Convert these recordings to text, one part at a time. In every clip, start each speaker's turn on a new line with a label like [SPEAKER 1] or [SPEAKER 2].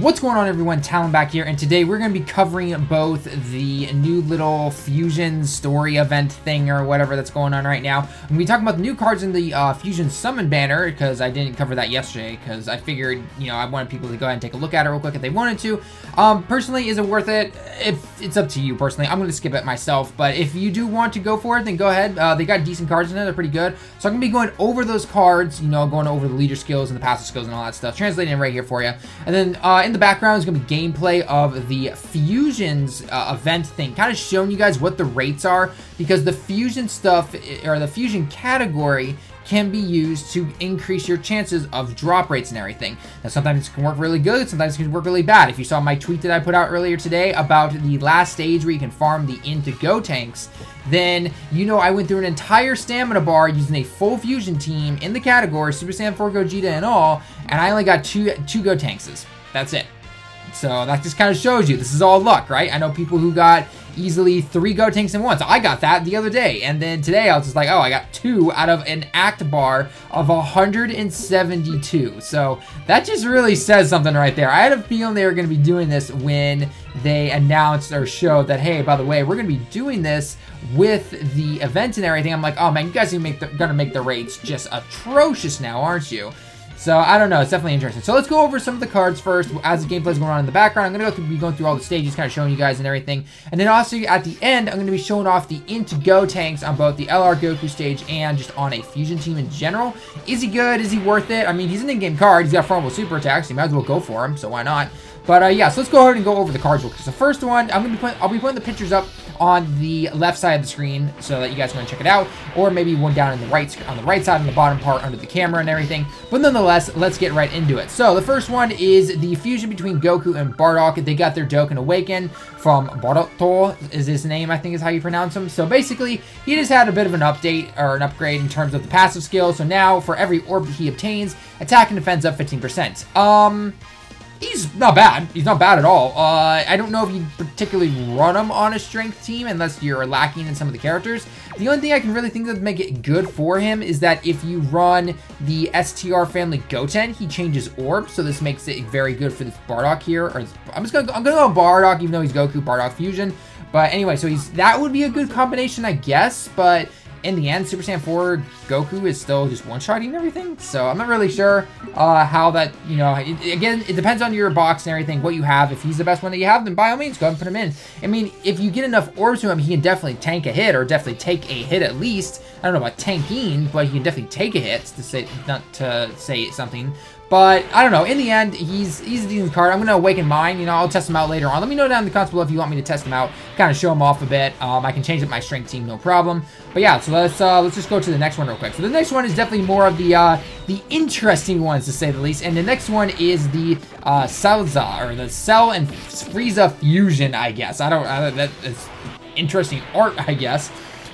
[SPEAKER 1] What's going on, everyone? Talon back here, and today we're going to be covering both the new little Fusion story event thing or whatever that's going on right now. I'm going to be talking about the new cards in the Fusion Summon banner, because I didn't cover that yesterday, because I figured, you know, I wanted people to go ahead and take a look at it real quick if they wanted to. Personally, is it worth it? If it's up to you, personally. I'm going to skip it myself, but if you do want to go for it, then go ahead. They got decent cards in it. They're pretty good. So I'm going to be going over those cards, you know, going over the leader skills and the passive skills and all that stuff, translating it right here for you. And then in the background is going to be gameplay of the Fusions event thing, kind of showing you guys what the rates are, because the Fusion stuff, or the Fusion category, can be used to increase your chances of drop rates and everything. Now, sometimes it can work really good, sometimes it can work really bad. If you saw my tweet that I put out earlier today about the last stage where you can farm the Int Gotenks, then you know I went through an entire stamina bar using a full Fusion team in the category, Super Saiyan 4 Gogeta and all, and I only got two Gotenkses. That's it. So that just kind of shows you this is all luck, right? I know people who got easily 3 Gotenks in one. So I got that the other day, and then today I was just like, oh, I got 2 out of an act bar of 172. So that just really says something right there. I had a feeling they were going to be doing this when they announced or showed that, hey, by the way, we're going to be doing this with the event and everything. I'm like, oh man, you guys are going to make the rates just atrocious now, aren't you? So, I don't know, it's definitely interesting. So, let's go over some of the cards first as the gameplay is going on in the background. I'm going to be going through all the stages, kind of showing you guys and everything. And then also, at the end, I'm going to be showing off the Int Gotenks on both the LR Goku stage and just on a Fusion team in general. Is he good? Is he worth it? I mean, he's an in-game card. He's got Farmable super attacks. You might as well go for him, so why not? But, yeah, so let's go ahead and go over the cards real quick. So, the first one, I'll be putting the pictures up on the left side of the screen so that you guys can check it out, or maybe one down on the right side on the bottom part under the camera and everything. But nonetheless, let's get right into it. So the first one is the fusion between Goku and Bardock. They got their Dokkan Awaken from Bardock is his name, I think is how you pronounce him. So basically, he just had a bit of an update or an upgrade in terms of the passive skill. So now for every orb he obtains, attack and defense up 15%. He's not bad. He's not bad at all. I don't know if you particularly run him on a strength team unless you're lacking in some of the characters. The only thing I can really think of to make it good for him is that if you run the STR family Goten, he changes orbs, so this makes it very good for this Bardock here. Or I'm gonna go Bardock, even though he's Goku Bardock Fusion. But anyway, so that would be a good combination, I guess. But in the end, Super Saiyan 4 Goku is still just one-shotting everything, so I'm not really sure how that, you know, again, it depends on your box and everything, what you have. If he's the best one that you have, then by all means, go ahead and put him in. I mean, if you get enough orbs to him, he can definitely tank a hit, or definitely take a hit at least. I don't know about tanking, but he can definitely take a hit, not to say something. But, I don't know, in the end, he's a decent card. I'm going to awaken mine, you know, I'll test him out later on. Let me know down in the comments below if you want me to test him out, kind of show him off a bit. I can change up my strength team, no problem. But yeah, so let's just go to the next one real quick. So the next one is definitely more of the interesting ones, to say the least. And the next one is the Cellza, or the Cell and Frieza Fusion, I guess. That is interesting art, I guess.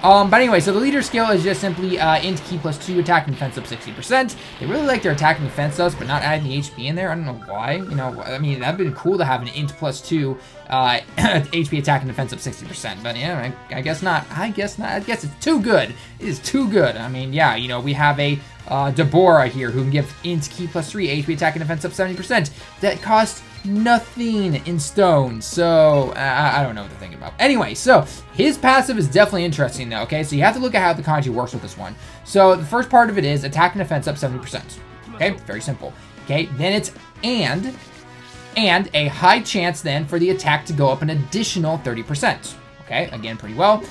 [SPEAKER 1] But anyway, so the leader skill is just simply Int Ki +2, attack and defense up 60%. They really like their attack and defense ups, but not adding the HP in there. I don't know why. You know, I mean, that'd been cool to have an Int +2 HP attack and defense up 60%. But yeah, I guess not. I guess it's too good. It is too good. I mean, yeah, you know, we have a Deborah here who can give Int Ki +3 HP attack and defense up 70%. That costs nothing in stone, so I don't know what to think about. Anyway, so his passive is definitely interesting though, okay? So you have to look at how the kanji works with this one. So the first part of it is attack and defense up 70%, okay? Very simple, okay? Then it's and a high chance then for the attack to go up an additional 30%, okay? Again, pretty well.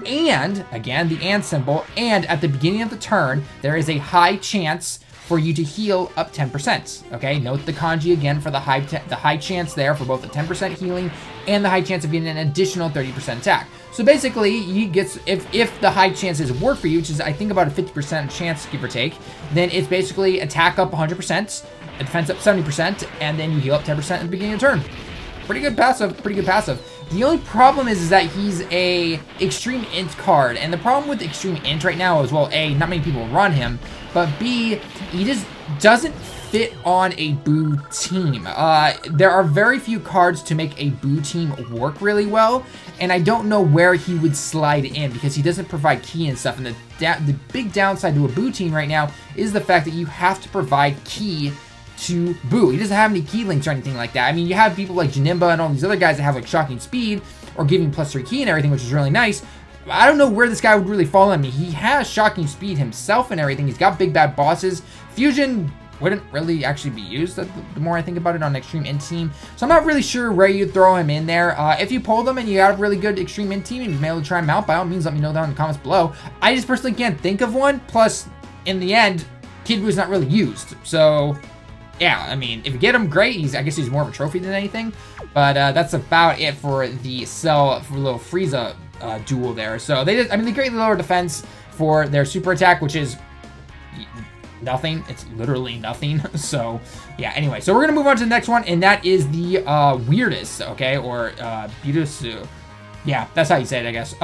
[SPEAKER 1] And, again, the and symbol, and at the beginning of the turn, there is a high chance for you to heal up 10%, okay? Note the kanji again for the high chance there for both the 10% healing and the high chance of getting an additional 30% attack. So basically, he gets, if the high chances work for you, which is I think about a 50% chance, give or take, then it's basically attack up 100%, defense up 70%, and then you heal up 10% at the beginning of the turn. Pretty good passive, pretty good passive. The only problem is that he's a Extreme Int card, and the problem with Extreme Int right now is, well, A, not many people run him, but B, he just doesn't fit on a Boo team. There are very few cards to make a Boo team work really well, and I don't know where he would slide in because he doesn't provide key and stuff, and the big downside to a Boo team right now is the fact that you have to provide key to Boo. He doesn't have any key links or anything like that. I mean, you have people like Janimba and all these other guys that have like shocking speed or giving +3 key and everything, which is really nice. I don't know where this guy would really fall on me. He has shocking speed himself and everything. He's got big bad bosses. Fusion wouldn't really actually be used the more I think about it on Extreme Int team. So I'm not really sure where you'd throw him in there. If you pulled him and you got a really good Extreme Int team and you've been able to try him out, by all means, let me know down in the comments below. I just personally can't think of one. Plus, in the end, Kid Boo's not really used. So, yeah, I mean, if you get him, great. I guess he's more of a trophy than anything. But that's about it for the Cell for little Frieza duel there. So they greatly lower defense for their super attack, which is nothing. It's literally nothing. So yeah, anyway, so we're gonna move on to the next one, and that is the weirdest, okay, or Beerus. Yeah, that's how you say it, I guess.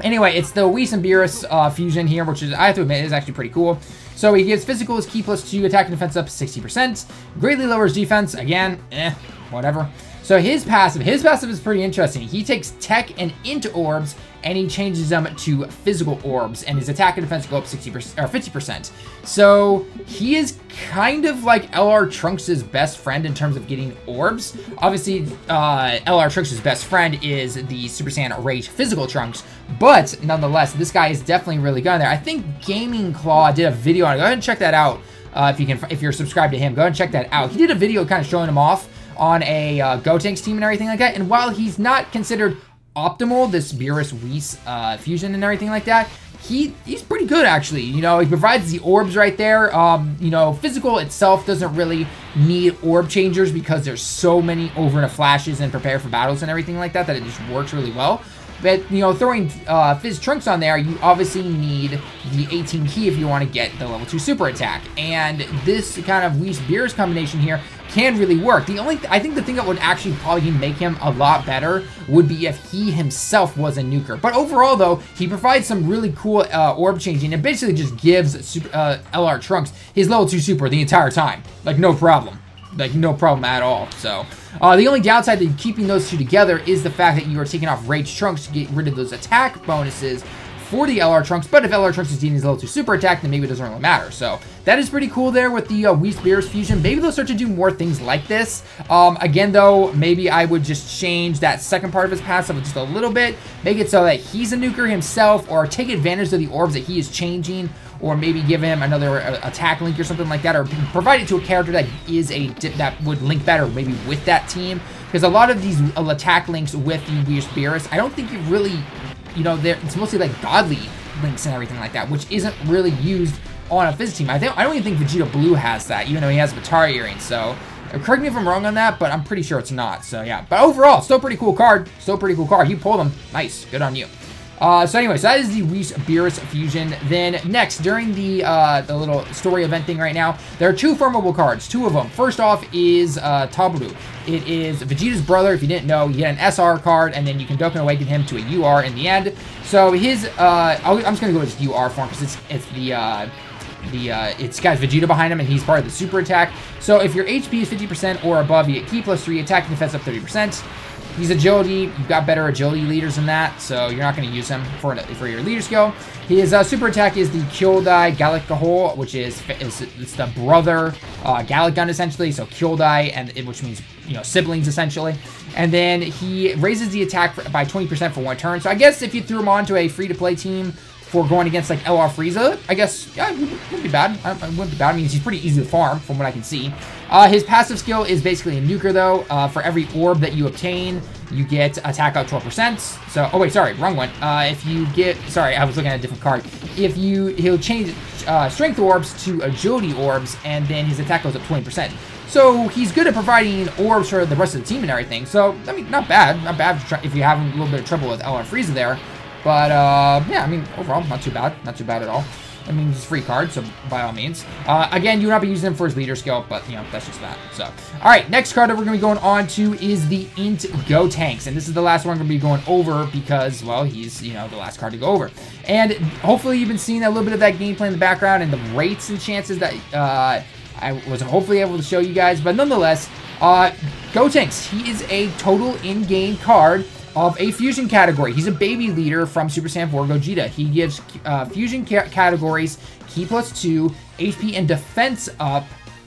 [SPEAKER 1] Anyway, it's the Whis and Beerus fusion here, which is, I have to admit, is actually pretty cool. So he gives physical is key +2, attack and defense up 60%. Greatly lowers defense, again, whatever. So his passive is pretty interesting. He takes tech and int orbs and he changes them to physical orbs, and his attack and defense go up 60% or 50%. So he is kind of like LR Trunks' best friend in terms of getting orbs. Obviously, LR Trunks' best friend is the Super Saiyan Rage physical Trunks, but nonetheless, this guy is definitely really good in there. I think Gaming Claw did a video on it. Go ahead and check that out if you're subscribed to him. Go ahead and check that out. He did a video kind of showing him off on a Gotenks team and everything like that. And while he's not considered optimal, this Beerus Whis fusion and everything like that, he's pretty good actually. You know, he provides the orbs right there. You know, physical itself doesn't really need orb changers because there's so many over and flashes and prepare for battles and everything like that it just works really well. But, you know, throwing Fizz Trunks on there, you obviously need the 18 key if you want to get the level 2 super attack. And this kind of Whis Beerus combination here can really work. I think the thing that would actually probably make him a lot better would be if he himself was a nuker. But overall, though, he provides some really cool orb changing and basically just gives LR Trunks his level 2 super the entire time. Like, no problem. Like, no problem at all. So, the only downside to keeping those two together is the fact that you are taking off Rage Trunks to get rid of those attack bonuses for the LR Trunks. But if LR Trunks is dealing his level 2 super attack, then maybe it doesn't really matter. So, that is pretty cool there with the Whis Beerus fusion. Maybe they'll start to do more things like this. Again, though, maybe I would just change that second part of his passive just a little bit. Make it so that he's a nuker himself, or take advantage of the orbs that he is changing, or maybe give him another attack link or something like that, or provide it to a character that is that would link better maybe with that team. Because a lot of these attack links with the Whis Beerus, I don't think you really, you know, it's mostly like godly links and everything like that, which isn't really used on a Fizz team. I don't even think Vegeta Blue has that, even though he has Vatara earrings. So correct me if I'm wrong on that, but I'm pretty sure it's not. So yeah, but overall, still pretty cool card. Still pretty cool card. You pulled him. Nice. Good on you. So anyway, so that is the Whis Beerus fusion. Then next, during the little story event thing right now, there are two farmable cards, two of them. First off is Taburu. It is Vegeta's brother. If you didn't know, you get an SR card, and then you can Dokkan Awaken him to a UR in the end. So his, I'm just gonna go with his UR form because it's got Vegeta behind him, and he's part of the super attack. So if your HP is 50% or above, you get key +3, attack and defense up 30%. He's agility. You've got better agility leaders than that, so you're not going to use him for your leader skill. His super attack is the Kyodai Galacahole, which is it's the brother Gallic gun essentially. So Kyodai, which means, you know, siblings essentially. And then he raises the attack by 20% for 1 turn. So I guess if you threw him onto a free-to-play team for going against like LR Frieza, I guess, yeah, it wouldn't be bad. It wouldn't be bad. I mean, he's pretty easy to farm from what I can see. His passive skill is basically a nuker though. For every orb that you obtain, you get attack up 12%. So, oh wait, sorry, wrong one. If you get, sorry, I was looking at a different card. He'll change strength orbs to agility orbs, and then his attack goes up 20%. So he's good at providing orbs for the rest of the team and everything. So, I mean, not bad if you're having a little bit of trouble with LR Frieza there. But, yeah, I mean, overall, not too bad. Not too bad at all. I mean, he's a free card, so by all means. Again, you would not be using him for his leader skill, but, you know, that's just that. So, all right, next card that we're going to be going on to is the Int Gotenks. And this is the last one I'm going to be going over because, well, he's, you know, the last card to go over. And hopefully you've been seeing a little bit of that gameplay in the background and the rates and chances that I was hopefully able to show you guys. But nonetheless, Gotenks, he is a total in-game card of a fusion category. He's a baby leader from Super Saiyan 4 Gogeta. He gives fusion categories key +2, HP and defense up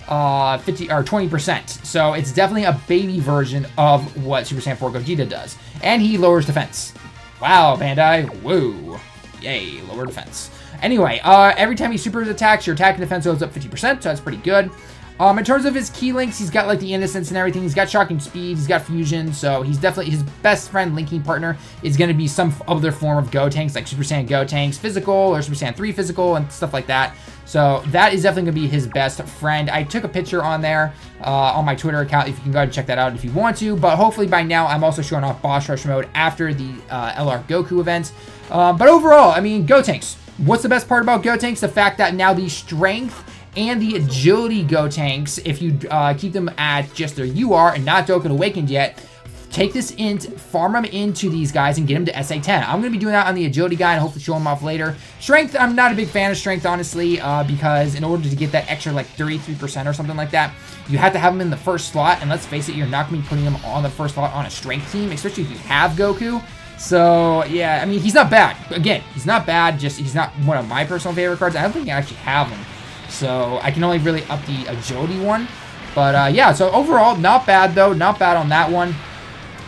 [SPEAKER 1] 50 or 20%. So it's definitely a baby version of what Super Saiyan 4 Gogeta does. And he lowers defense. Wow, Bandai. Whoa. Yay, lower defense. Anyway, every time he super attacks, your attack and defense goes up 50%, so that's pretty good. In terms of his key links, he's got like the innocence and everything. He's got shocking speed. He's got fusion. So he's definitely his best friend linking partner is going to be some other form of Gotenks, like Super Saiyan Gotenks physical or Super Saiyan 3 physical and stuff like that. So that is definitely going to be his best friend. I took a picture on there on my Twitter account. If you can go ahead and check that out if you want to. But hopefully by now I'm also showing off Boss Rush mode after the LR Goku event. But overall, I mean, Gotenks. What's the best part about Gotenks? The fact that now the strength and the agility Gotenks, if you keep them at just their UR and not Dokkan Awakened yet, take this int, farm them into these guys, and get them to SA10. I'm going to be doing that on the agility guy and hopefully show them off later. Strength, I'm not a big fan of strength, honestly, because in order to get that extra, like, 33% or something like that, you have to have them in the first slot, and let's face it, you're not going to be putting them on the first slot on a strength team, especially if you have Goku. So, yeah, I mean, he's not bad. Again, he's not bad, just he's not one of my personal favorite cards. I don't think I actually have him. So, I can only really up the agility one. But, yeah, so overall, not bad, though. Not bad on that one.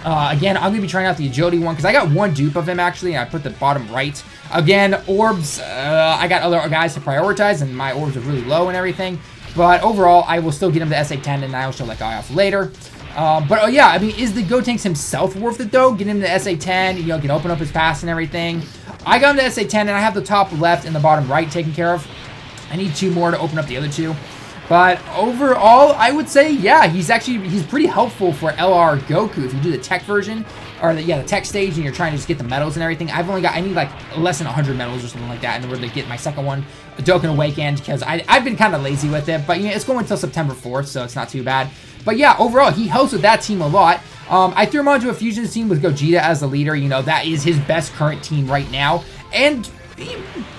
[SPEAKER 1] Again, I'm going to be trying out the agility one because I got one dupe of him, actually, and I put the bottom right. Again, orbs, I got other guys to prioritize, and my orbs are really low and everything. But overall, I will still get him to SA10, and I'll show that guy off later. But yeah, I mean, is the Gotenks himself worth it, though? Get him to SA10, you know, can open up his pass and everything. I got him to SA10, and I have the top left and the bottom right taken care of. I need 2 more to open up the other 2. But overall, I would say, yeah, he's pretty helpful for LR Goku. If you do the tech version, or the tech stage, and you're trying to just get the medals and everything, I need like less than 100 medals or something like that in order to get my second one, Dokkan Awakened, because I've been kind of lazy with it, but you know, it's going until September 4th, so it's not too bad. But yeah, overall, he helps with that team a lot. I threw him onto a fusion team with Gogeta as the leader. You know, that is his best current team right now, and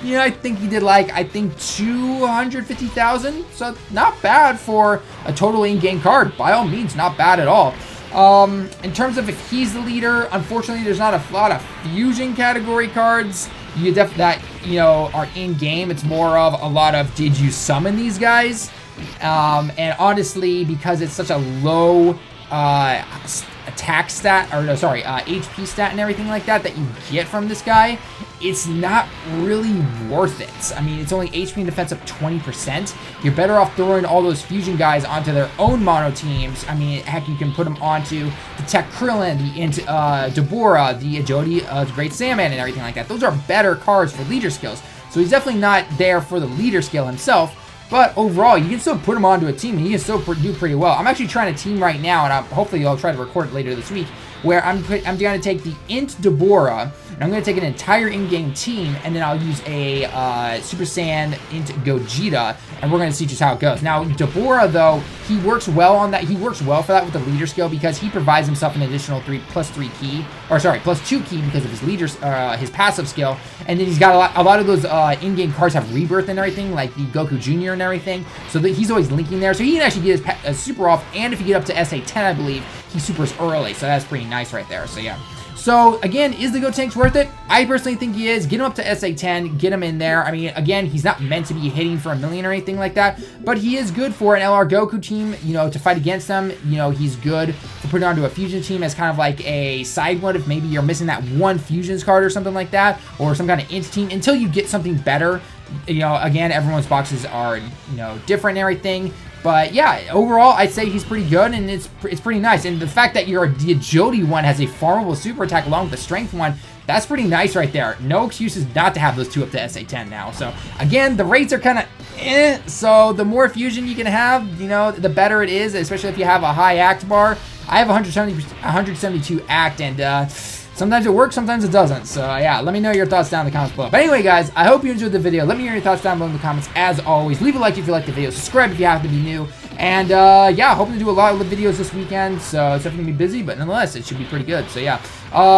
[SPEAKER 1] you know, I think he did like, I think 250,000, so not bad for a total in-game card. By all means, not bad at all. In terms of if he's the leader, unfortunately, there's not a lot of fusion category cards that, you know, are in-game. It's more of a lot of, did you summon these guys? And honestly, because it's such a low attack stat, or no, sorry, HP stat and everything like that you get from this guy, it's not really worth it. I mean, it's only HP and defense up 20%. You're better off throwing all those fusion guys onto their own mono teams. I mean, heck, you can put them onto the Tech Krillin, the Int Deborah, the Agility Great Sandman, and everything like that. Those are better cards for leader skills. So he's definitely not there for the leader skill himself. But overall, you can still put him onto a team, and he can still do pretty well. I'm actually trying a team right now, and hopefully I'll try to record it later this week, where I'm going to take the Int Deborah, and I'm going to take an entire in-game team, and then I'll use a Super Saiyan Int Gogeta, and we're going to see just how it goes. Now, Deborah, though, he works well on that. He works well for that with the leader skill because he provides himself an additional +2 key because of his leader's his passive skill, and then he's got a lot of those in-game cards have rebirth and everything, like the Goku Jr. and everything, so that he's always linking there, so he can actually get his super off, and if you get up to SA10, I believe, he supers early, so that's pretty nice right there. So yeah. So again, is the Gotenks worth it? I personally think he is. Get him up to SA10, get him in there. I mean, again, he's not meant to be hitting for 1 million or anything like that, but he is good for an LR Goku team, you know, to fight against them. You know, he's good for putting onto a fusion team as kind of like a side one if maybe you're missing that one fusions card or something like that, or some kind of int team until you get something better. You know, again, everyone's boxes are, you know, different and everything. But yeah, overall, I'd say he's pretty good, and it's pretty nice. And the fact that the agility one has a farmable super attack along with the strength one, that's pretty nice right there. No excuses not to have those 2 up to SA10 now. So again, the rates are kind of so the more fusion you can have, you know, the better it is, especially if you have a high act bar. I have 172 act, and sometimes it works, sometimes it doesn't. So yeah, let me know your thoughts down in the comments below. But anyway, guys, I hope you enjoyed the video. Let me know your thoughts down below in the comments. As always, leave a like if you like the video. Subscribe if you happen to be new. And yeah, hoping to do a lot of videos this weekend. So it's definitely gonna be busy, but nonetheless, it should be pretty good. So yeah,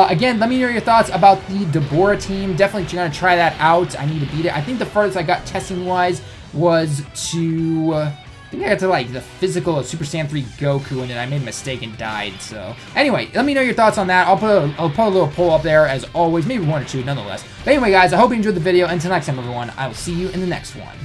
[SPEAKER 1] again, let me know your thoughts about the Deborah team. Definitely gonna try that out. I need to beat it. I think the farthest I got testing-wise was to... I think I got to like the physical of Super Saiyan 3 Goku, and then I made a mistake and died. So anyway, let me know your thoughts on that. I'll put a little poll up there as always, maybe 1 or 2 nonetheless. But anyway, guys, I hope you enjoyed the video. Until next time, everyone, I will see you in the next one.